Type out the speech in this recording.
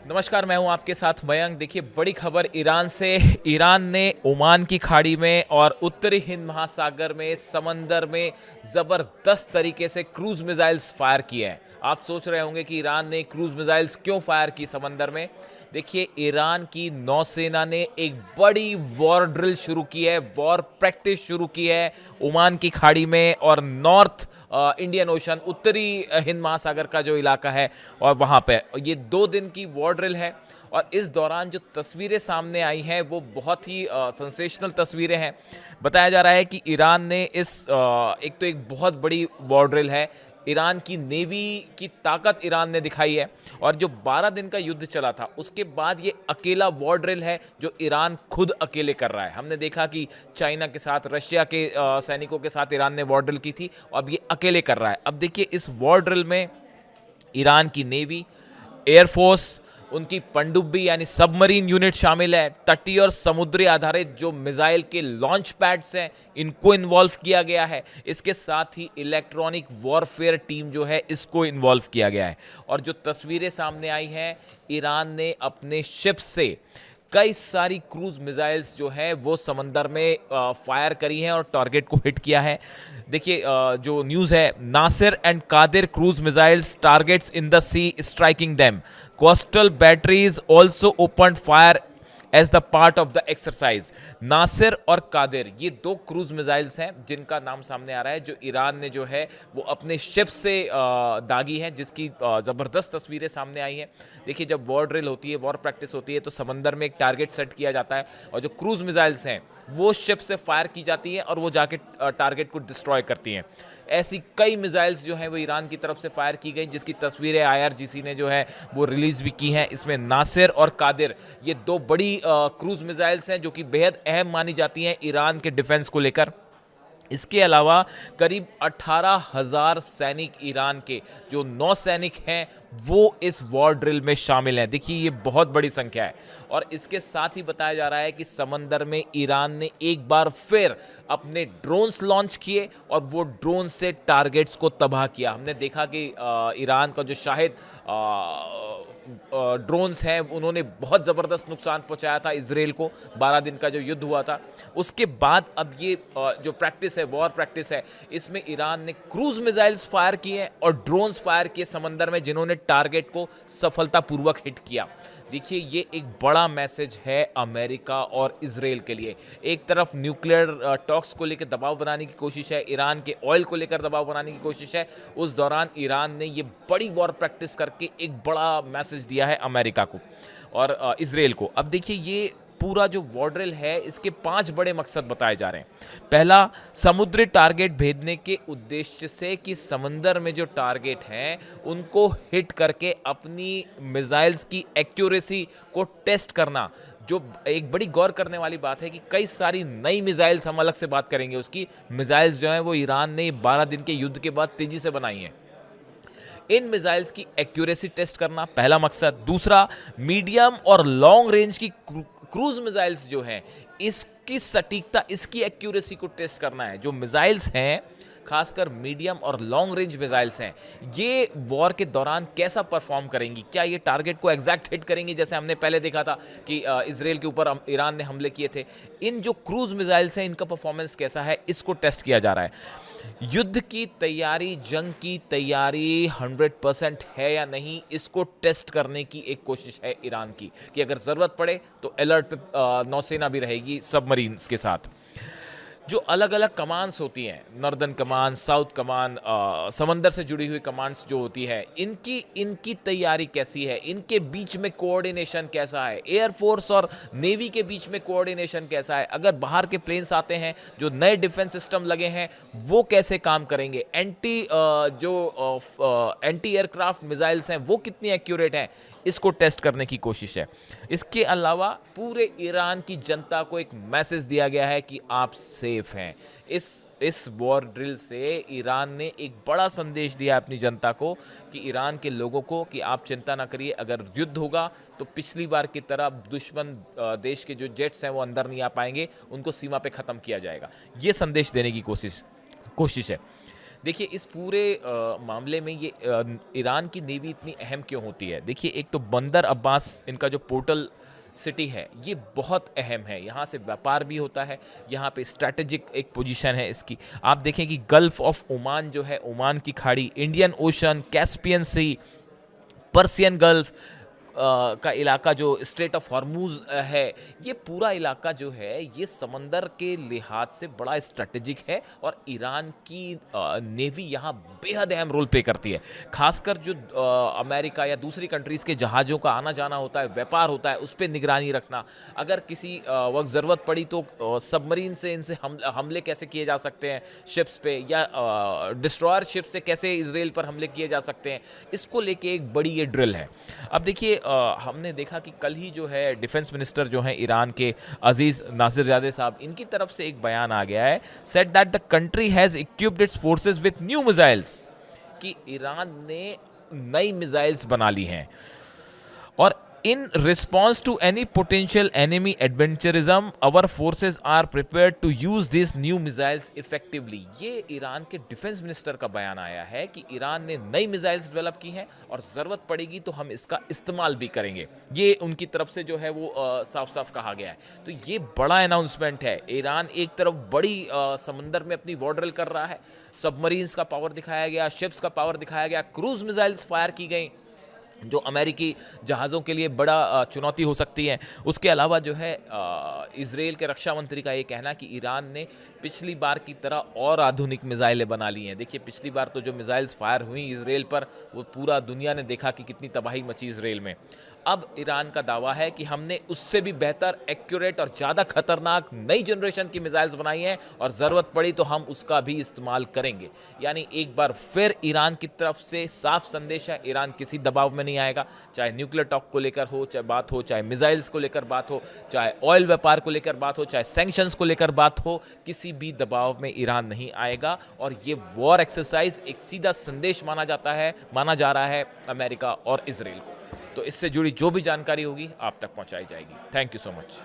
नमस्कार, मैं हूं आपके साथ मयंक। देखिए, बड़ी खबर ईरान से। ईरान ने ओमान की खाड़ी में और उत्तरी हिंद महासागर में समंदर में ज़बरदस्त तरीके से क्रूज मिसाइल्स फायर किए हैं। आप सोच रहे होंगे कि ईरान ने क्रूज मिसाइल्स क्यों फायर की समंदर में। देखिए, ईरान की नौसेना ने एक बड़ी वॉर ड्रिल शुरू की है, वॉर प्रैक्टिस शुरू की है ओमान की खाड़ी में और नॉर्थ इंडियन ओशन, उत्तरी हिंद महासागर का जो इलाका है, और वहाँ पे ये 2 दिन की वॉर ड्रिल है। और इस दौरान जो तस्वीरें सामने आई हैं वो बहुत ही सेंसेशनल तस्वीरें हैं। बताया जा रहा है कि ईरान ने एक तो एक बहुत बड़ी वॉर ड्रिल है। ईरान की नेवी की ताकत ईरान ने दिखाई है। और जो 12 दिन का युद्ध चला था उसके बाद ये अकेला वॉर ड्रिल है जो ईरान खुद अकेले कर रहा है। हमने देखा कि चाइना के साथ, रशिया के सैनिकों के साथ ईरान ने वॉर ड्रिल की थी, और अब ये अकेले कर रहा है। अब देखिए, इस वॉर ड्रिल में ईरान की नेवी, एयरफोर्स, उनकी पनडुब्बी यानी सबमरीन यूनिट शामिल है, तटीय और समुद्री आधारित जो मिसाइल के लॉन्च पैड्स हैं इनको इन्वॉल्व किया गया है। इसके साथ ही इलेक्ट्रॉनिक वॉरफेयर टीम जो है इसको इन्वॉल्व किया गया है। और जो तस्वीरें सामने आई हैं, ईरान ने अपने शिप से कई सारी क्रूज मिसाइल्स जो है वो समंदर में फायर करी हैं और टारगेट को हिट किया है। देखिए, जो न्यूज़ है, Nasir and Qadir cruise missiles targets in the sea striking them, coastal batteries also open fire as the part of the exercise. Nasir और कादिर ये 2 क्रूज मिसाइल्स हैं जिनका नाम सामने आ रहा है, जो ईरान ने जो है वो अपने शिप से दागी हैं, जिसकी ज़बरदस्त तस्वीरें सामने आई हैं। देखिए, जब वॉर ड्रिल होती है, वॉर प्रैक्टिस होती है, तो समंदर में एक टारगेट सेट किया जाता है, और जो क्रूज मिसाइल्स हैं वो शिप से फायर की जाती हैं और वो जाके टारगेट को डिस्ट्रॉय करती हैं। ऐसी कई मिसाइल्स जो हैं वो ईरान की तरफ से फायर की गई, जिसकी तस्वीरें आईआरजीसी ने जो है वो रिलीज भी की हैं। इसमें नासिर और कादिर ये 2 बड़ी क्रूज मिसाइल्स हैं जो कि बेहद अहम मानी जाती हैं ईरान के डिफेंस को लेकर। इसके अलावा करीब 18,000 सैनिक ईरान के, जो नौसैनिक हैं, वो इस वॉर ड्रिल में शामिल हैं। देखिए, ये बहुत बड़ी संख्या है। और इसके साथ ही बताया जा रहा है कि समंदर में ईरान ने एक बार फिर अपने ड्रोन्स लॉन्च किए और वो ड्रोन से टारगेट्स को तबाह किया। हमने देखा कि ईरान का जो शाहिद ड्रोन्स हैं उन्होंने बहुत ज़बरदस्त नुकसान पहुंचाया था इजराइल को। 12 दिन का जो युद्ध हुआ था उसके बाद अब ये जो प्रैक्टिस है, वॉर प्रैक्टिस है, इसमें ईरान ने क्रूज मिसाइल्स फायर किए और ड्रोन्स फायर किए समंदर में, जिन्होंने टारगेट को सफलतापूर्वक हिट किया। देखिए, ये एक बड़ा मैसेज है अमेरिका और इजराइल के लिए। एक तरफ न्यूक्लियर टॉक्स को लेकर दबाव बनाने की कोशिश है, ईरान के ऑयल को लेकर दबाव बनाने की कोशिश है, उस दौरान ईरान ने ये बड़ी वॉर प्रैक्टिस करके एक बड़ा मैसेज दिया है अमेरिका को और इजराइल को। अब देखिए, ये पूरा जो वॉर ड्रिल है इसके 5 बड़े मकसद बताए जा रहे हैं। पहला, समुद्री टारगेट भेदने के उद्देश्य से कि समंदर में जो टारगेट हैं उनको हिट करके अपनी मिसाइल्स की एक्यूरेसी को टेस्ट करना। जो एक बड़ी गौर करने वाली बात है कि कई सारी नई मिसाइल्स, हम अलग से बात करेंगे उसकी, मिसाइल्स जो हैं वो ईरान ने 12 दिन के युद्ध के बाद तेजी से बनाई हैं। इन मिसाइल्स की एक्यूरेसी टेस्ट करना पहला मकसद। दूसरा, मीडियम और लॉन्ग रेंज की क्रूज मिसाइल्स जो हैं इसकी सटीकता, इसकी एक्यूरेसी को टेस्ट करना है। जो मिसाइल्स हैं, खासकर मीडियम और लॉन्ग रेंज मिसाइल्स हैं, ये वॉर के दौरान कैसा परफॉर्म करेंगी, क्या ये टारगेट को एग्जैक्ट हिट करेंगी, जैसे हमने पहले देखा था कि इसराइल के ऊपर ईरान ने हमले किए थे। इन जो क्रूज मिसाइल्स हैं इनका परफॉर्मेंस कैसा है, इसको टेस्ट किया जा रहा है। युद्ध की तैयारी, जंग की तैयारी 100% है या नहीं, इसको टेस्ट करने की एक कोशिश है ईरान की, कि अगर ज़रूरत पड़े तो अलर्ट पे नौसेना भी रहेगी सबमरीन्स के साथ। जो अलग अलग कमांड्स होती हैं, नॉर्दर्न कमांड, साउथ कमांड, समंदर से जुड़ी हुई कमांड्स जो होती है, इनकी इनकी तैयारी कैसी है, इनके बीच में कोऑर्डिनेशन कैसा है, एयरफोर्स और नेवी के बीच में कोऑर्डिनेशन कैसा है, अगर बाहर के प्लेन्स आते हैं, जो नए डिफेंस सिस्टम लगे हैं वो कैसे काम करेंगे, एंटी एयरक्राफ्ट मिसाइल्स हैं वो कितनी एक्यूरेट हैं, इसको टेस्ट करने की कोशिश है। इसके अलावा पूरे ईरान की जनता को एक मैसेज दिया गया है कि आप सेफ हैं। इस वॉर ड्रिल से ईरान ने एक बड़ा संदेश दिया अपनी जनता को, कि ईरान के लोगों को, कि आप चिंता ना करिए, अगर युद्ध होगा तो पिछली बार की तरह दुश्मन देश के जो जेट्स हैं वो अंदर नहीं आ पाएंगे, उनको सीमा पे ख़त्म किया जाएगा। ये संदेश देने की कोशिश है। देखिए इस पूरे मामले में ये ईरान की नेवी इतनी अहम क्यों होती है? देखिए एक तो बंदर अब्बास इनका जो पोर्टल सिटी है ये बहुत अहम है, यहाँ से व्यापार भी होता है, यहाँ पे स्ट्रैटेजिक एक पोजीशन है इसकी। आप देखें कि गल्फ ऑफ ओमान जो है, ओमान की खाड़ी, इंडियन ओशन, कैस्पियन सी, पर्सियन गल्फ का इलाका जो स्ट्रेट ऑफ हॉर्मूज है, ये पूरा इलाका जो है ये समंदर के लिहाज से बड़ा स्ट्रेटेजिक है और ईरान की नेवी यहाँ बेहद अहम रोल प्ले करती है। खासकर जो अमेरिका या दूसरी कंट्रीज़ के जहाज़ों का आना जाना होता है, व्यापार होता है, उस पर निगरानी रखना, अगर किसी वक्त ज़रूरत पड़ी तो सबमरीन से इनसे हमले कैसे किए जा सकते हैं शिप्स पे, या डिस्ट्रॉयर शिप से कैसे इसराइल पर हमले किए जा सकते हैं, इसको लेके एक बड़ी ये ड्रिल है। अब देखिए हमने देखा कि कल ही जो है डिफेंस मिनिस्टर जो हैं ईरान के अजीज़ नासिरजादे साहब, इनकी तरफ से एक बयान आ गया है, said that the country has equipped its forces with new missiles, कि ईरान ने नई मिसाइल्स बना ली हैं और in response to any potential enemy adventurism our forces are prepared to use this new missiles effectively. ये ईरान के defence minister का बयान आया है कि ईरान ने नई मिसाइल्स डेवलप की हैं और ज़रूरत पड़ेगी तो हम इसका इस्तेमाल भी करेंगे। ये उनकी तरफ से जो है वो साफ साफ कहा गया है। तो ये बड़ा अनाउंसमेंट है। ईरान एक तरफ बड़ी समंदर में अपनी वॉर ड्रिल कर रहा है, सबमरीन्स का पावर दिखाया गया, शिप्स का पावर दिखाया गया, क्रूज मिसाइल्स फायर की गई जो अमेरिकी जहाज़ों के लिए बड़ा चुनौती हो सकती है। उसके अलावा जो है इजराइल के रक्षा मंत्री का ये कहना कि ईरान ने पिछली बार की तरह और आधुनिक मिसाइलें बना ली हैं। देखिए पिछली बार तो जो मिसाइल्स फायर हुई इजराइल पर, वो पूरा दुनिया ने देखा कि कितनी तबाही मची इजराइल में। अब ईरान का दावा है कि हमने उससे भी बेहतर, एक्यूरेट और ज़्यादा खतरनाक नई जनरेशन की मिसाइल्स बनाई हैं और ज़रूरत पड़ी तो हम उसका भी इस्तेमाल करेंगे। यानी एक बार फिर ईरान की तरफ से साफ संदेश है, ईरान किसी दबाव में नहीं आएगा, चाहे न्यूक्लियर टॉक को लेकर हो, चाहे बात हो, चाहे मिसाइल्स को लेकर बात हो, चाहे ऑयल व्यापार को लेकर बात हो, चाहे सैंक्शंस को लेकर बात हो, किसी भी दबाव में ईरान नहीं आएगा। और ये वॉर एक्सरसाइज एक सीधा संदेश माना जा रहा है अमेरिका और इजराइल को। तो इससे जुड़ी जो भी जानकारी होगी आप तक पहुंचाई जाएगी। Thank you so much.